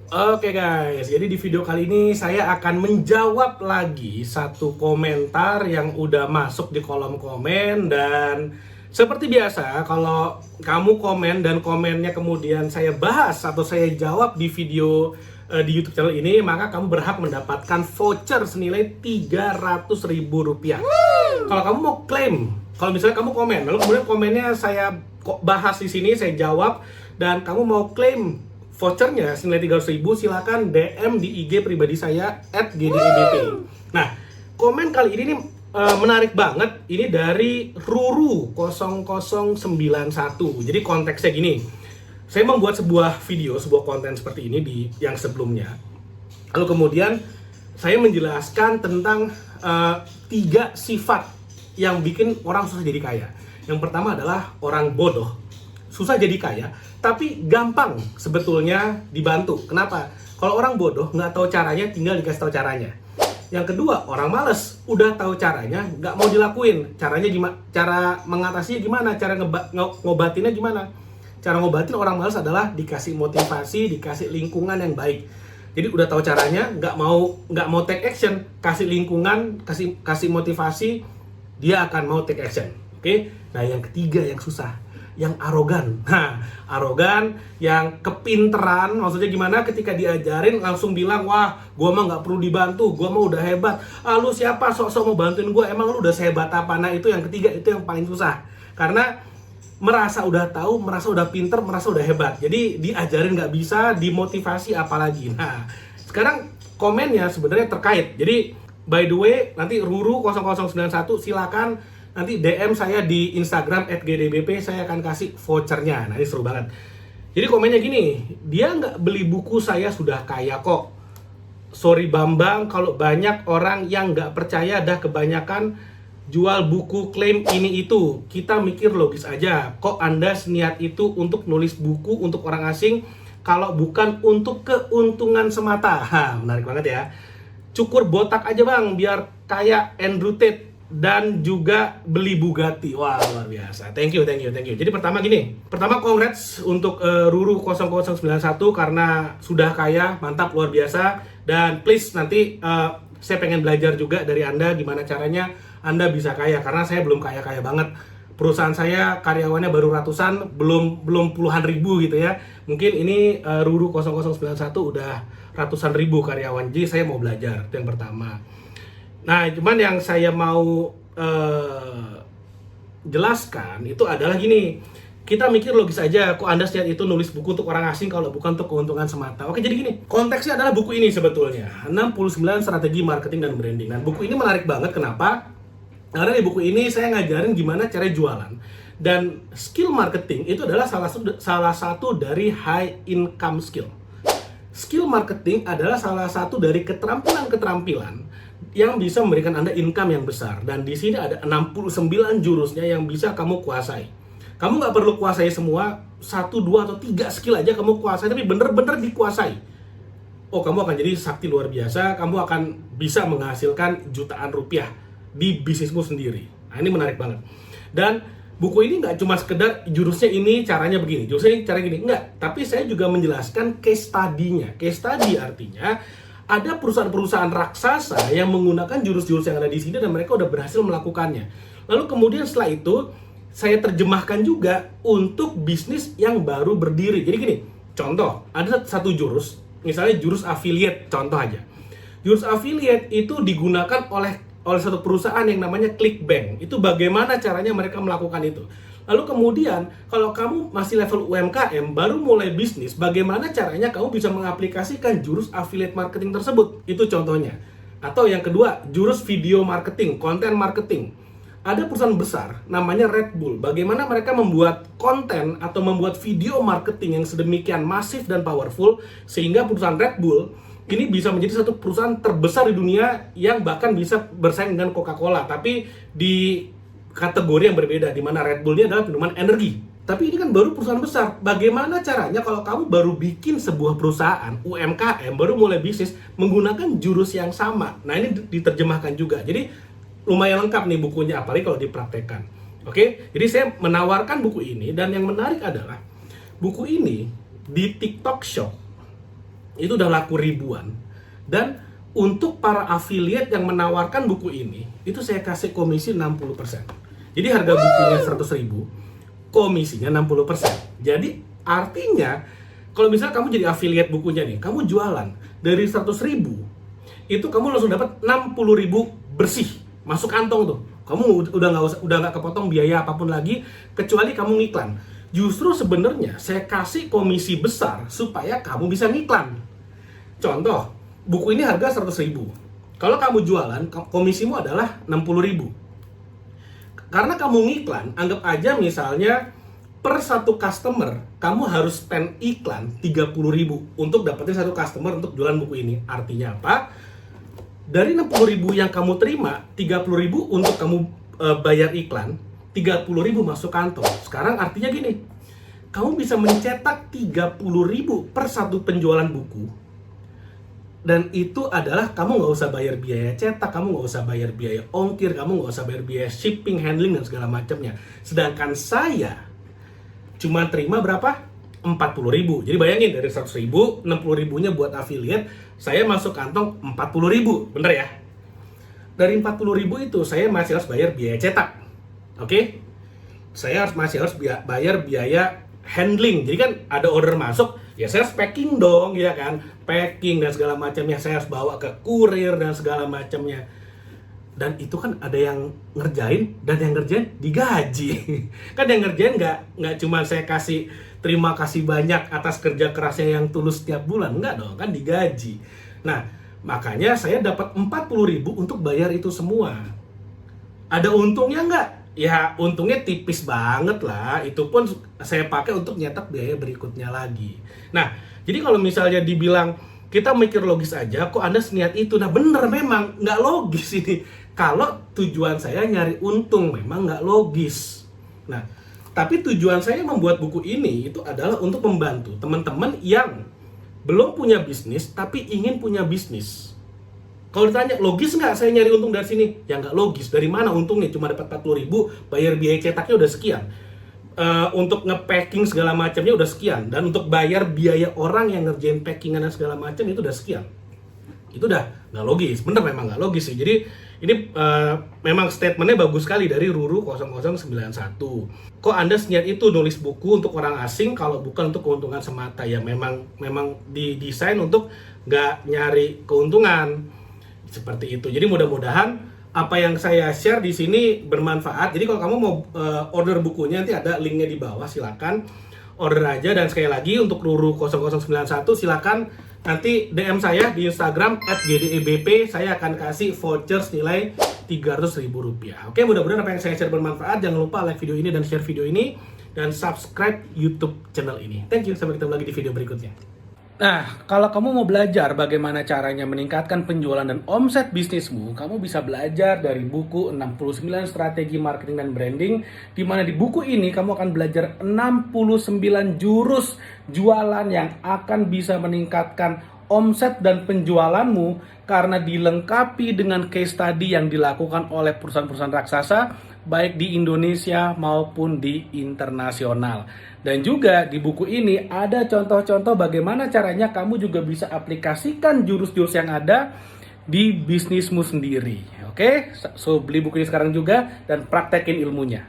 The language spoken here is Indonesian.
Oke guys, jadi di video kali ini saya akan menjawab lagi satu komentar yang udah masuk di kolom komen. Dan seperti biasa, kalau kamu komen dan komennya kemudian saya bahas atau saya jawab di video di YouTube channel ini, maka kamu berhak mendapatkan voucher senilai Rp300.000. Kalau kamu mau klaim, kalau misalnya kamu komen, lalu kemudian komennya saya bahas di sini, saya jawab, dan kamu mau klaim vouchernya senilai 300.000, silakan DM di IG pribadi saya @gdebp. Nah, komen kali ini nih menarik banget. Ini dari Ruru 0091. Jadi konteksnya gini. Saya membuat sebuah video, sebuah konten seperti ini di yang sebelumnya. Lalu kemudian saya menjelaskan tentang 3 sifat yang bikin orang susah jadi kaya. Yang pertama adalah orang bodoh, susah jadi kaya, tapi gampang sebetulnya dibantu. Kenapa? Kalau orang bodoh nggak tahu caranya, tinggal dikasih tahu caranya. Yang kedua, orang males, udah tahu caranya, nggak mau dilakuin. Caranya gimana? Cara mengatasinya gimana? Cara ngobatinnya gimana? Cara ngobatin orang males adalah dikasih motivasi, dikasih lingkungan yang baik. Jadi udah tahu caranya, nggak mau take action, kasih lingkungan, kasih motivasi, dia akan mau take action. Oke? Nah, yang ketiga yang susah, yang arogan. Nah, arogan, yang kepinteran, maksudnya gimana ketika diajarin langsung bilang, wah, gua mah nggak perlu dibantu, gua mah udah hebat. Ah, lu siapa sok-sok mau bantuin gua, emang lu udah sehebat apa? Nah, itu yang ketiga, itu yang paling susah. Karena merasa udah tahu, merasa udah pinter, merasa udah hebat. Jadi diajarin nggak bisa, dimotivasi apalagi. Nah, sekarang komennya sebenarnya terkait. Jadi, by the way, nanti Ruru 0091 silakan nanti DM saya di Instagram @gdbp, saya akan kasih vouchernya. Nah, ini seru banget. Jadi komennya gini, dia nggak beli buku saya sudah kaya kok. Sorry Bambang, kalau banyak orang yang nggak percaya, dah kebanyakan jual buku klaim ini itu. Kita mikir logis aja, kok Anda seniat itu untuk nulis buku untuk orang asing kalau bukan untuk keuntungan semata. Menarik banget ya. Cukur botak aja bang, biar kayak Andrew Tate. Dan juga beli Bugatti. Wah, luar biasa. Thank you. Jadi pertama gini. Pertama, congrats untuk Ruru 0091 karena sudah kaya, mantap, luar biasa. Dan please nanti saya pengen belajar juga dari Anda gimana caranya Anda bisa kaya, karena saya belum kaya-kaya banget. Perusahaan saya karyawannya baru ratusan, belum puluhan ribu gitu ya. Mungkin ini Ruru 0091 udah ratusan ribu karyawan. Jadi saya mau belajar, itu yang pertama. Nah, cuman yang saya mau jelaskan itu adalah gini. Kita mikir logis aja, kok Anda setiap itu nulis buku untuk orang asing kalau bukan untuk keuntungan semata. Oke, jadi gini. Konteksnya adalah buku ini sebetulnya. 69 strategi marketing dan branding. Dan buku ini menarik banget, kenapa? Karena di buku ini saya ngajarin gimana cara jualan. Dan skill marketing itu adalah salah satu dari high income skill. Skill marketing adalah salah satu dari keterampilan-keterampilan yang bisa memberikan Anda income yang besar. Dan di sini ada 69 jurusnya yang bisa kamu kuasai. Kamu nggak perlu kuasai semua, 1, 2, atau 3 skill aja kamu kuasai, tapi bener-bener dikuasai. Oh, kamu akan jadi sakti luar biasa, kamu akan bisa menghasilkan jutaan rupiah di bisnismu sendiri. Nah, ini menarik banget. Dan buku ini nggak cuma sekedar jurusnya ini caranya begini, jurusnya ini caranya gini. Enggak, tapi saya juga menjelaskan case study-nya. Case study artinya ada perusahaan-perusahaan raksasa yang menggunakan jurus-jurus yang ada di sini dan mereka udah berhasil melakukannya. Lalu kemudian setelah itu saya terjemahkan juga untuk bisnis yang baru berdiri. Jadi gini, contoh, ada satu jurus, misalnya jurus affiliate, contoh aja. Jurus affiliate itu digunakan oleh satu perusahaan yang namanya ClickBank. Itu bagaimana caranya mereka melakukan itu. Lalu kemudian, kalau kamu masih level UMKM, baru mulai bisnis, bagaimana caranya kamu bisa mengaplikasikan jurus affiliate marketing tersebut? Itu contohnya. Atau yang kedua, jurus video marketing, content marketing. Ada perusahaan besar, namanya Red Bull. Bagaimana mereka membuat konten atau membuat video marketing yang sedemikian masif dan powerful, sehingga perusahaan Red Bull ini bisa menjadi satu perusahaan terbesar di dunia yang bahkan bisa bersaing dengan Coca-Cola. Tapi di kategori yang berbeda, di mana Red Bull ini adalah minuman energi. Tapi ini kan baru perusahaan besar. Bagaimana caranya kalau kamu baru bikin sebuah perusahaan UMKM, baru mulai bisnis, menggunakan jurus yang sama? Nah, ini diterjemahkan juga. Jadi lumayan lengkap nih bukunya, apalagi kalau dipraktekkan. Oke, jadi saya menawarkan buku ini, dan yang menarik adalah buku ini di TikTok Shop itu udah laku ribuan. Dan untuk para affiliate yang menawarkan buku ini, itu saya kasih komisi 60%. Jadi harga bukunya 100.000, komisinya 60%. Jadi artinya kalau misalnya kamu jadi affiliate bukunya nih, kamu jualan dari 100.000, itu kamu langsung dapat 60.000 bersih masuk kantong tuh. Kamu udah nggak kepotong biaya apapun lagi kecuali kamu ngiklan. Justru sebenarnya saya kasih komisi besar supaya kamu bisa ngiklan. Contoh, buku ini harga 100.000. Kalau kamu jualan, komisimu adalah 60.000. Karena kamu ngiklan, anggap aja misalnya per satu customer, kamu harus spend iklan 30.000 untuk dapetin satu customer untuk jualan buku ini. Artinya apa? Dari 60.000 yang kamu terima, 30.000 untuk kamu bayar iklan, 30.000 masuk kantong. Sekarang artinya gini, kamu bisa mencetak 30.000 per satu penjualan buku. Dan itu adalah kamu nggak usah bayar biaya cetak, kamu nggak usah bayar biaya ongkir, kamu nggak usah bayar biaya shipping, handling, dan segala macamnya. Sedangkan saya cuma terima berapa? 40.000. Jadi bayangin dari 100.000, 60.000-nya buat affiliate, saya masuk kantong 40.000, bener ya? Dari 40.000 itu saya masih harus bayar biaya cetak, oke? Saya masih harus bayar biaya handling. Jadi kan ada order masuk, ya saya harus packing dong, ya kan? Packing dan segala macamnya, saya harus bawa ke kurir dan segala macamnya. Dan itu kan ada yang ngerjain, dan yang ngerjain digaji. Kan yang ngerjain nggak cuma saya kasih terima kasih banyak atas kerja kerasnya yang tulus setiap bulan, nggak dong, kan digaji. Nah, makanya saya dapat 40.000 untuk bayar itu semua. Ada untungnya nggak? Ya untungnya tipis banget lah, itu pun saya pakai untuk nyetak biaya berikutnya lagi. Nah, jadi kalau misalnya dibilang kita mikir logis aja, kok Anda seniat itu? Nah bener, memang nggak logis ini. Kalau tujuan saya nyari untung, memang nggak logis. Nah, tapi tujuan saya membuat buku ini itu adalah untuk membantu teman-teman yang belum punya bisnis, tapi ingin punya bisnis. Kalau ditanya, logis nggak saya nyari untung dari sini? Ya nggak logis. Dari mana untungnya? Cuma dapat 40.000, bayar biaya cetaknya udah sekian. Untuk nge-packing segala macamnya udah sekian. Dan untuk bayar biaya orang yang ngerjain packingan dan segala macam itu udah sekian. Itu udah nggak logis. Bener, memang nggak logis sih. Jadi ini memang statementnya bagus sekali dari Ruru 0091. Kok Anda seniat itu nulis buku untuk orang asing kalau bukan untuk keuntungan semata? Ya memang didesain untuk nggak nyari keuntungan. Seperti itu. Jadi mudah-mudahan apa yang saya share di sini bermanfaat. Jadi kalau kamu mau order bukunya, nanti ada linknya di bawah, silakan order aja. Dan sekali lagi untuk Ruru 0091, silakan nanti DM saya di Instagram @gdebp, saya akan kasih vouchers nilai Rp300.000. Oke, mudah-mudahan apa yang saya share bermanfaat. Jangan lupa like video ini dan share video ini, dan subscribe YouTube channel ini. Thank you, sampai ketemu lagi di video berikutnya. Nah, kalau kamu mau belajar bagaimana caranya meningkatkan penjualan dan omset bisnismu, kamu bisa belajar dari buku 69 Strategi Marketing dan Branding, di mana di buku ini kamu akan belajar 69 jurus jualan yang akan bisa meningkatkan omset dan penjualanmu karena dilengkapi dengan case study yang dilakukan oleh perusahaan-perusahaan raksasa baik di Indonesia maupun di internasional. Dan juga di buku ini ada contoh-contoh bagaimana caranya kamu juga bisa aplikasikan jurus-jurus yang ada di bisnismu sendiri. Oke, so beli buku ini sekarang juga dan praktekin ilmunya.